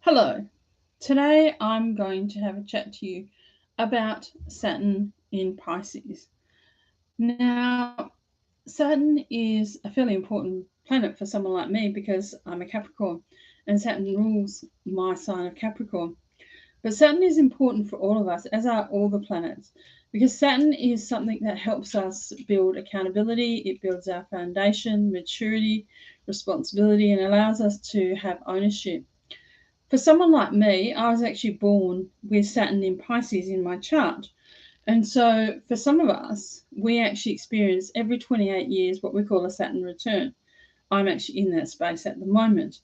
Hello. Today I'm going to have a chat to you about Saturn in Pisces. Now, Saturn is a fairly important planet for someone like me because I'm a Capricorn and Saturn rules my sign of Capricorn. But Saturn is important for all of us, as are all the planets, because Saturn is something that helps us build accountability, it builds our foundation, maturity, responsibility, and allows us to have ownership. For someone like me, I was actually born with Saturn in Pisces in my chart. And so for some of us, we actually experience every 28 years what we call a Saturn return. I'm actually in that space at the moment.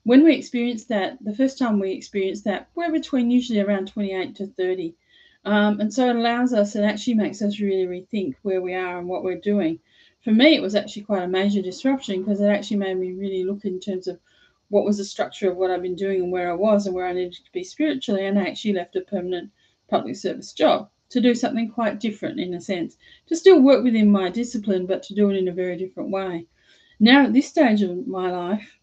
When we experience that, the first time we experience that, we're between usually around 28 to 30. And so it allows us, it actually makes us really rethink where we are and what we're doing. For me, it was actually quite a major disruption because it actually made me really look in terms of what was the structure of what I've been doing and where I was and where I needed to be spiritually. And I actually left a permanent public service job to do something quite different in a sense, to still work within my discipline, but to do it in a very different way. Now, at this stage of my life,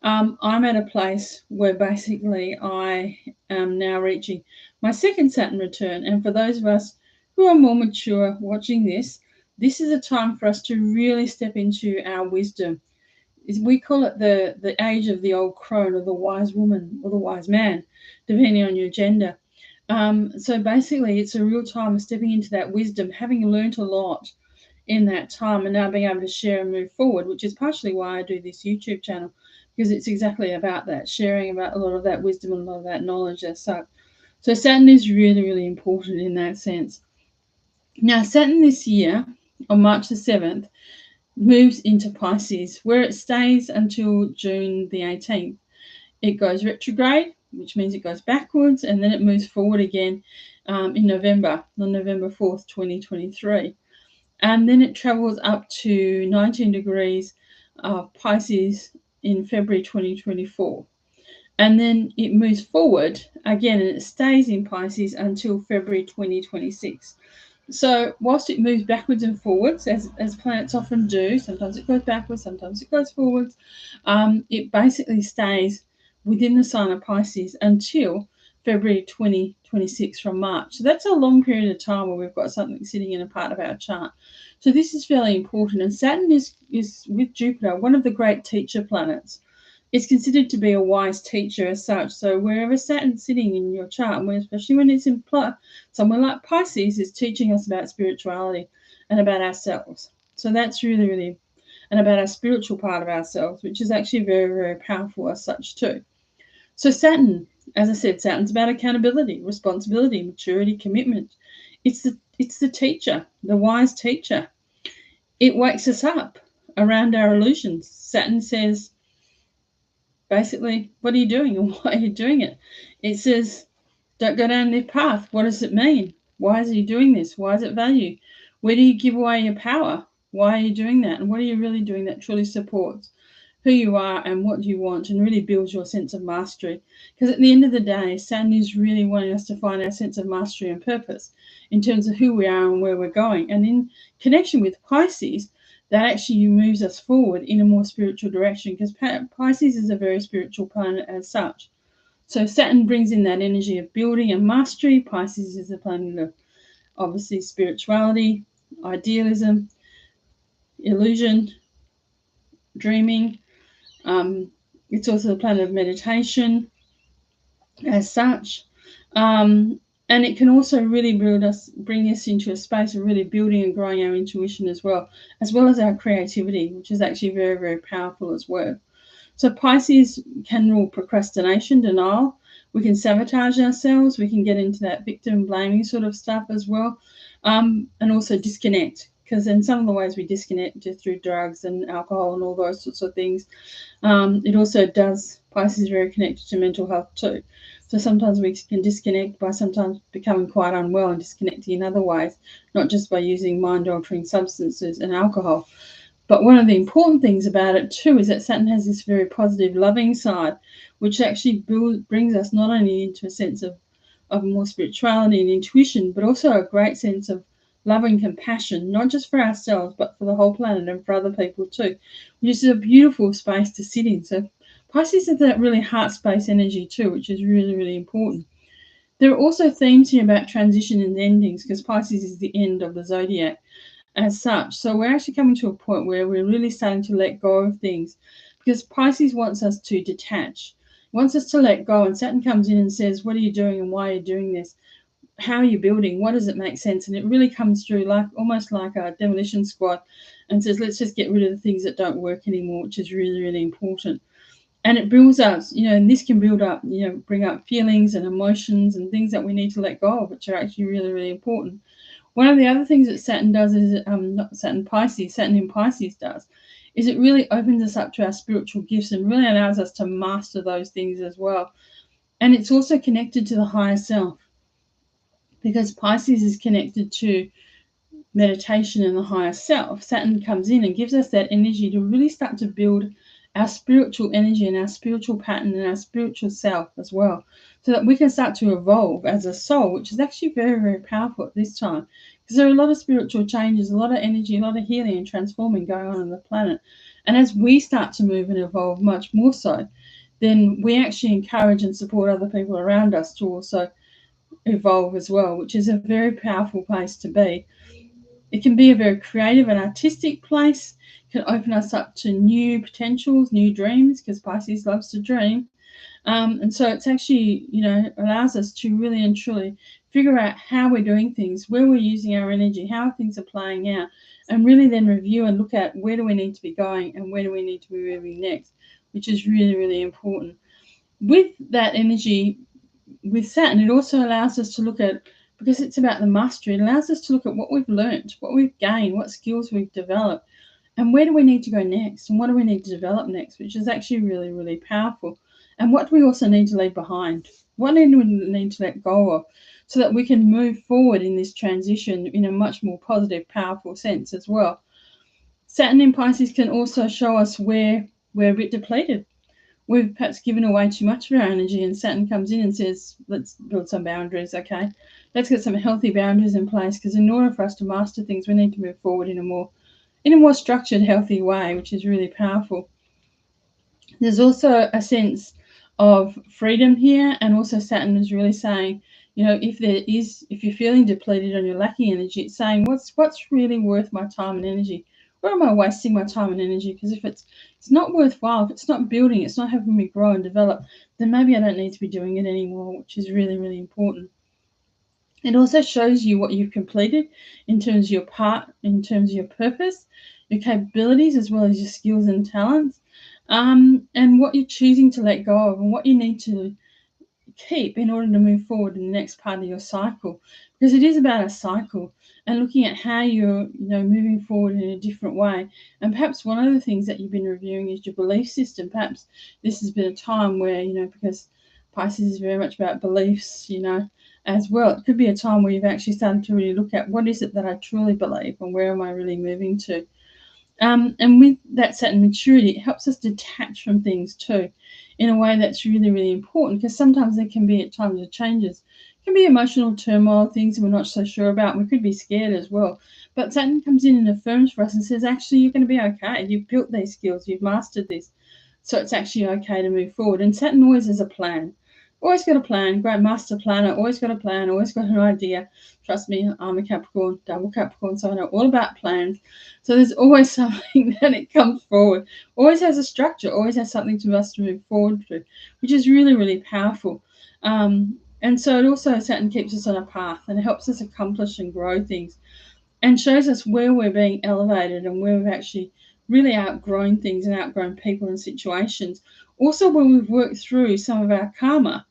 I'm at a place where basically I am now reaching my second Saturn return. And for those of us who are more mature watching this, this is a time for us to really step into our wisdom. We call it the age of the old crone or the wise woman or the wise man, depending on your gender. So basically, it's a real time of stepping into that wisdom, having learnt a lot in that time and now being able to share and move forward, which is partially why I do this YouTube channel, because it's exactly about that, sharing about a lot of that wisdom and a lot of that knowledge as such. So Saturn is really, really important in that sense. Now, Saturn this year, on March the 7th, moves into Pisces, where it stays until June the 18th. It goes retrograde, which means it goes backwards, and then it moves forward again in November, on November 4th, 2023. And then it travels up to 19 degrees Pisces in February 2024. And then it moves forward again and it stays in Pisces until February 2026. So whilst it moves backwards and forwards, as planets often do, sometimes it goes backwards, sometimes it goes forwards, it basically stays within the sign of Pisces until February 2026 from March. So that's a long period of time where we've got something sitting in a part of our chart. So this is fairly important. And Saturn is with Jupiter, one of the great teacher planets. It's considered to be a wise teacher as such. So wherever Saturn's sitting in your chart, especially when it's in somewhere like Pisces, is teaching us about spirituality and about ourselves. So that's really, really, and about our spiritual part of ourselves, which is actually very, very powerful as such too. So Saturn, as I said, Saturn's about accountability, responsibility, maturity, commitment. It's the teacher, the wise teacher. It wakes us up around our illusions. Saturn says, basically, what are you doing and why are you doing it? It says, don't go down this path. What does it mean? Why is he doing this? Why is it value? Where do you give away your power? Why are you doing that? And what are you really doing that truly supports who you are and what you want and really builds your sense of mastery? Because at the end of the day, Saturn is really wanting us to find our sense of mastery and purpose in terms of who we are and where we're going. And in connection with Pisces, that actually moves us forward in a more spiritual direction because Pisces is a very spiritual planet as such. So Saturn brings in that energy of building and mastery. Pisces is a planet of obviously spirituality, idealism, illusion, dreaming. It's also a planet of meditation as such. And it can also really bring us into a space of really building and growing our intuition as well as our creativity, which is actually very, very powerful as well. So Pisces can rule procrastination, denial. We can sabotage ourselves. We can get into that victim blaming sort of stuff as well. And also disconnect, because in some of the ways we disconnect is through drugs and alcohol and all those sorts of things. It also does, Pisces is very connected to mental health too. So sometimes we can disconnect by sometimes becoming quite unwell and disconnecting in other ways, not just by using mind-altering substances and alcohol. But one of the important things about it too is that Saturn has this very positive, loving side, which actually brings us not only into a sense of more spirituality and intuition, but also a great sense of love and compassion, not just for ourselves, but for the whole planet and for other people too, which is a beautiful space to sit in. So Pisces is that really heart space energy too, which is really, really important. There are also themes here about transition and endings, because Pisces is the end of the zodiac as such. So we're actually coming to a point where we're really starting to let go of things, because Pisces wants us to detach, wants us to let go. And Saturn comes in and says, what are you doing and why are you doing this? How are you building? What does it make sense? And it really comes through like almost like a demolition squad and says, let's just get rid of the things that don't work anymore, which is really, really important. And it builds us, and this can build up, bring up feelings and emotions and things that we need to let go of, which are actually really, really important. One of the other things that Saturn does is, not Saturn, Pisces, Saturn in Pisces does, is it really opens us up to our spiritual gifts and really allows us to master those things as well. And it's also connected to the higher self, because Pisces is connected to meditation and the higher self. Saturn comes in and gives us that energy to really start to build our spiritual energy and our spiritual pattern and our spiritual self as well, so that we can start to evolve as a soul, which is actually very, very powerful at this time, because there are a lot of spiritual changes, a lot of energy, a lot of healing and transforming going on the planet. And as we start to move and evolve much more so, then we actually encourage and support other people around us to also evolve as well, which is a very powerful place to be. It can be a very creative and artistic place. It can open us up to new potentials, new dreams, because Pisces loves to dream. And so it's actually, allows us to really and truly figure out how we're doing things, where we're using our energy, how things are playing out, and really then review and look at where do we need to be going and where do we need to be moving next, which is really, really important. With that energy, with Saturn, it also allows us to look at, because it's about the mastery, it allows us to look at what we've learned, what we've gained, what skills we've developed, and where do we need to go next, and what do we need to develop next, which is actually really, really powerful. And what do we also need to leave behind? What do we need to let go of, so that we can move forward in this transition in a much more positive, powerful sense as well. Saturn in Pisces can also show us where we're a bit depleted. We've perhaps given away too much of our energy, and Saturn comes in and says, let's build some boundaries, okay? Let's get some healthy boundaries in place, because in order for us to master things, we need to move forward in a more structured, healthy way, which is really powerful. There's also a sense of freedom here, and also Saturn is really saying, if you're feeling depleted and you're lacking energy, it's saying what's really worth my time and energy. Where am I wasting my time and energy? Because if it's not worthwhile, if it's not building, it's not helping me grow and develop, then maybe I don't need to be doing it anymore, which is really, really important. It also shows you what you've completed in terms of your part, in terms of your purpose, your capabilities, as well as your skills and talents, and what you're choosing to let go of and what you need to keep in order to move forward in the next part of your cycle, because it is about a cycle and looking at how you're moving forward in a different way. And perhaps one of the things that you've been reviewing is your belief system. Perhaps this has been a time where because Pisces is very much about beliefs as well, it could be a time where you've actually started to really look at what is it that I truly believe and where am I really moving to. And with that Saturn maturity, it helps us detach from things too, in a way that's really, really important, because sometimes there can be at times of changes. It can be emotional turmoil, things we're not so sure about. We could be scared as well. But Saturn comes in and affirms for us and says, actually, you're going to be okay. You've built these skills. You've mastered this. So it's actually okay to move forward. And Saturn always has a plan. Always got a plan. Great master planner. Always got a plan. Always got an idea. Trust me, I'm a Capricorn, double Capricorn, so I know all about plans. So there's always something that it comes forward. Always has a structure. Always has something to us to move forward to, which is really, really powerful. And so it also, Saturn keeps us on a path and it helps us accomplish and grow things, and shows us where we're being elevated and where we've actually really outgrown things and outgrown people and situations. Also, where we've worked through some of our karma,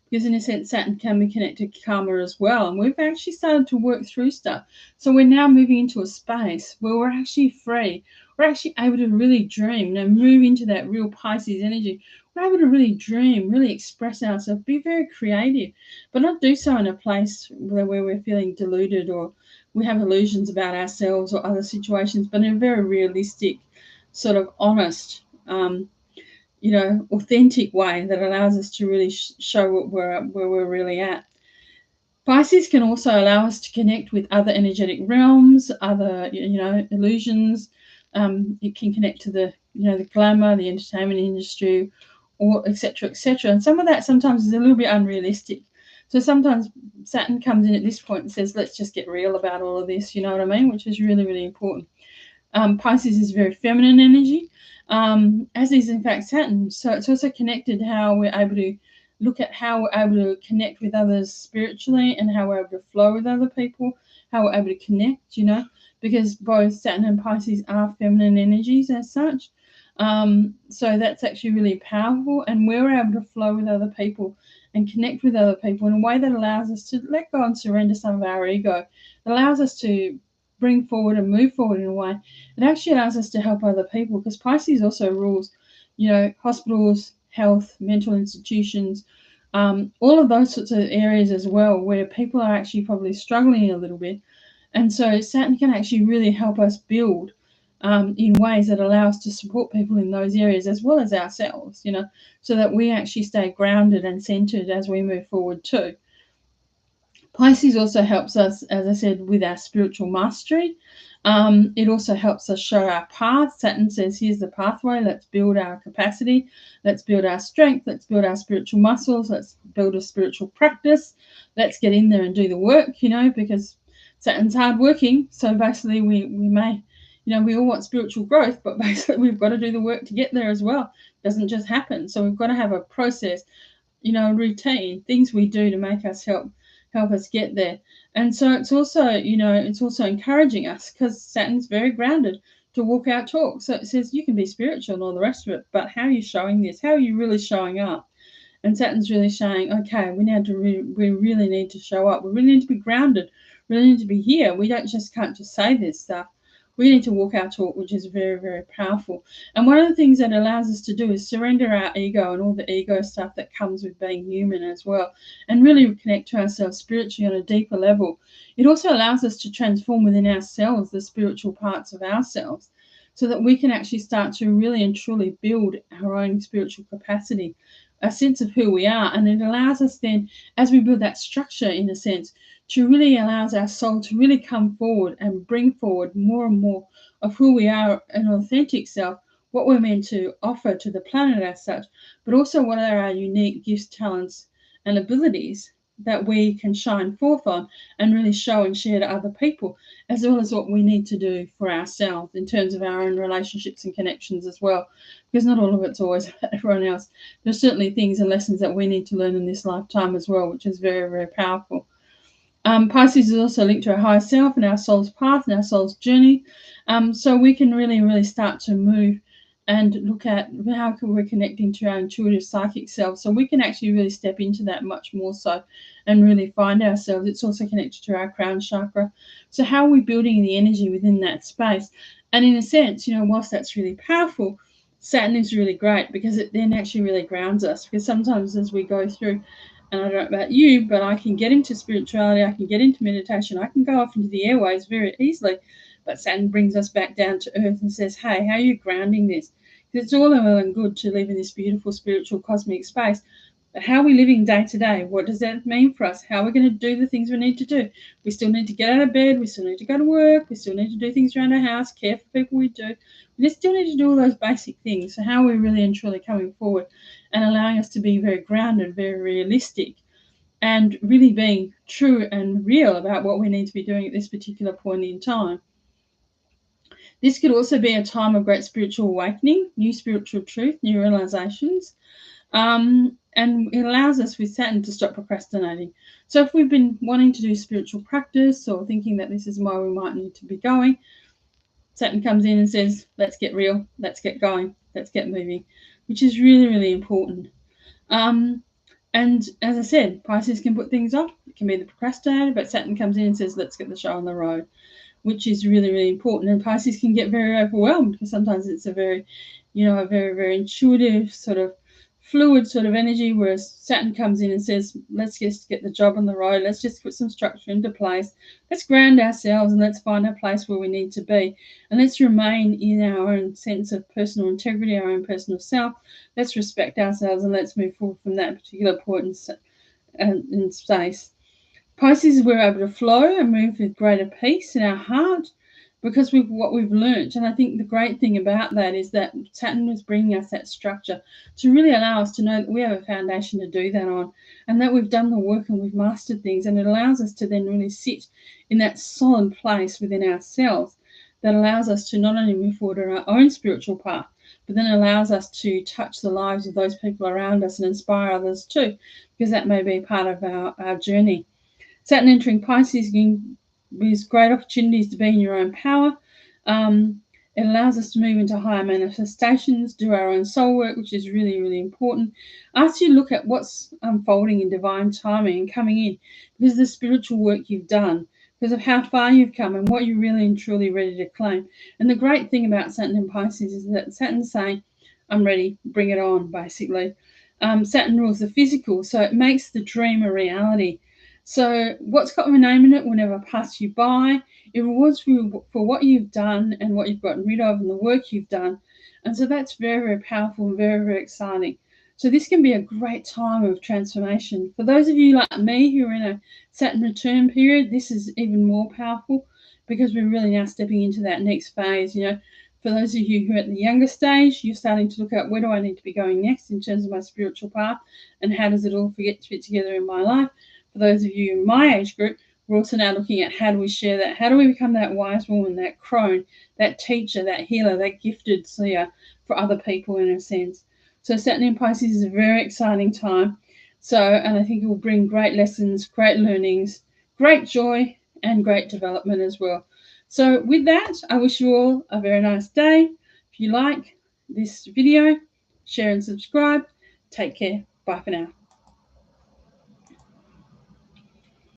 because in a sense Saturn can be connected to karma as well, and we've actually started to work through stuff. So we're now moving into a space where we're actually free. We're actually able to really dream, move into that real Pisces energy. We're able to really dream, really express ourselves, be very creative, but not do so in a place where we're feeling deluded or we have illusions about ourselves or other situations, but in a very realistic, sort of honest, authentic way that allows us to really show where we're really at. Pisces can also allow us to connect with other energetic realms, other illusions. It can connect to the the glamour, the entertainment industry, or etc., etc. And some of that sometimes is a little bit unrealistic. So sometimes Saturn comes in at this point and says, let's just get real about all of this, you know what I mean? Which is really, really important. Pisces is very feminine energy, as is in fact Saturn. So it's also connected to how we're able to look at how we're able to connect with others spiritually and how we're able to flow with other people, how we're able to connect, because both Saturn and Pisces are feminine energies as such. So that's actually really powerful, and we're able to flow with other people and connect with other people in a way that allows us to let go and surrender some of our ego. It allows us to bring forward and move forward in a way. It actually allows us to help other people, because Pisces also rules, hospitals, health, mental institutions, all of those sorts of areas as well, where people are actually probably struggling a little bit. And so Saturn can actually really help us build in ways that allow us to support people in those areas as well as ourselves, so that we actually stay grounded and centered as we move forward too. Pisces also helps us, as I said, with our spiritual mastery. It also helps us show our path. Saturn says, here's the pathway. Let's build our capacity. Let's build our strength. Let's build our spiritual muscles. Let's build a spiritual practice. Let's get in there and do the work, because Saturn's hardworking. So basically we may, we all want spiritual growth, but basically we've got to do the work to get there as well. It doesn't just happen. So we've got to have a process, a routine, things we do to make us help us get there. And so it's also, it's also encouraging us, because Saturn's very grounded, to walk our talk. So it says you can be spiritual and all the rest of it, but how are you showing this? How are you really showing up? And Saturn's really showing, okay, we really need to show up. We really need to be grounded. We really need to be here. We can't just say this stuff. We need to walk our talk, which is very, very powerful. And one of the things that allows us to do is surrender our ego and all the ego stuff that comes with being human as well, and really connect to ourselves spiritually on a deeper level. It also allows us to transform within ourselves the spiritual parts of ourselves, so that we can actually start to really and truly build our own spiritual capacity, a sense of who we are. And it allows us then, as we build that structure in a sense, to really allows our soul to really come forward and bring forward more and more of who we are, an authentic self, what we're meant to offer to the planet as such, but also what are our unique gifts, talents, and abilities that we can shine forth on and really show and share to other people, as well as what we need to do for ourselves in terms of our own relationships and connections as well, because not all of it's always about everyone else. There's certainly things and lessons that we need to learn in this lifetime as well, which is very, very powerful. Pisces is also linked to our higher self and our soul's path and our soul's journey. So we can really, really start to move and look at how we're connecting to our intuitive psychic self. So we can actually really step into that much more so and really find ourselves. It's also connected to our crown chakra. So how are we building the energy within that space? And in a sense, whilst that's really powerful, Saturn is really great, because it then actually really grounds us. Because sometimes as we go through, and I don't know about you, but I can get into spirituality, I can get into meditation, I can go off into the airways very easily. But Saturn brings us back down to earth and says, hey, how are you grounding this? Because it's all well and good to live in this beautiful spiritual cosmic space, but how are we living day to day? What does that mean for us? How are we going to do the things we need to do? We still need to get out of bed, we still need to go to work, we still need to do things around our house, care for people we do. We still need to do all those basic things. So how are we really and truly coming forward and allowing us to be very grounded, very realistic, and really being true and real about what we need to be doing at this particular point in time? This could also be a time of great spiritual awakening, new spiritual truth, new realizations. And it allows us with Saturn to stop procrastinating. So if we've been wanting to do spiritual practice or thinking that this is why we might need to be going, Saturn comes in and says, let's get real, let's get going, let's get moving, which is really, really important. And as I said, Pisces can put things off. It can be the procrastinator, but Saturn comes in and says, let's get the show on the road, which is really, really important. And Pisces can get very overwhelmed, because sometimes it's a very, very, very intuitive sort of fluid sort of energy, whereas Saturn comes in and says, let's just get the job on the road. Let's just put some structure into place. Let's ground ourselves and let's find a place where we need to be. And let's remain in our own sense of personal integrity, our own personal self. Let's respect ourselves and let's move forward from that particular point in space. Pisces, we're able to flow and move with greater peace in our heart, because with what we've learnt. And I think the great thing about that is that Saturn was bringing us that structure to really allow us to know that we have a foundation to do that on, and that we've done the work and we've mastered things. And it allows us to then really sit in that solid place within ourselves that allows us to not only move forward on our own spiritual path, but then allows us to touch the lives of those people around us and inspire others too, because that may be part of our journey. Saturn entering Pisces gives great opportunities to be in your own power. It allows us to move into higher manifestations, do our own soul work, which is really, really important. Asks you to look at what's unfolding in divine timing and coming in because of the spiritual work you've done, because of how far you've come and what you're really and truly ready to claim. And the great thing about Saturn in Pisces is that Saturn's saying, I'm ready, bring it on, basically. Saturn rules the physical, so it makes the dream a reality. So what's got my name in it will never pass you by. It rewards you for what you've done and what you've gotten rid of and the work you've done. And so that's very, very powerful and very, very exciting. So this can be a great time of transformation. For those of you like me who are in a Saturn return period, this is even more powerful because we're really now stepping into that next phase. For those of you who are at the younger stage, you're starting to look at where do I need to be going next in terms of my spiritual path and how does it all fit together in my life. For those of you in my age group, we're also now looking at how do we share that? How do we become that wise woman, that crone, that teacher, that healer, that gifted seer for other people in a sense? So Saturn in Pisces is a very exciting time. And I think it will bring great lessons, great learnings, great joy, and great development as well. So with that, I wish you all a very nice day. If you like this video, share and subscribe. Take care. Bye for now.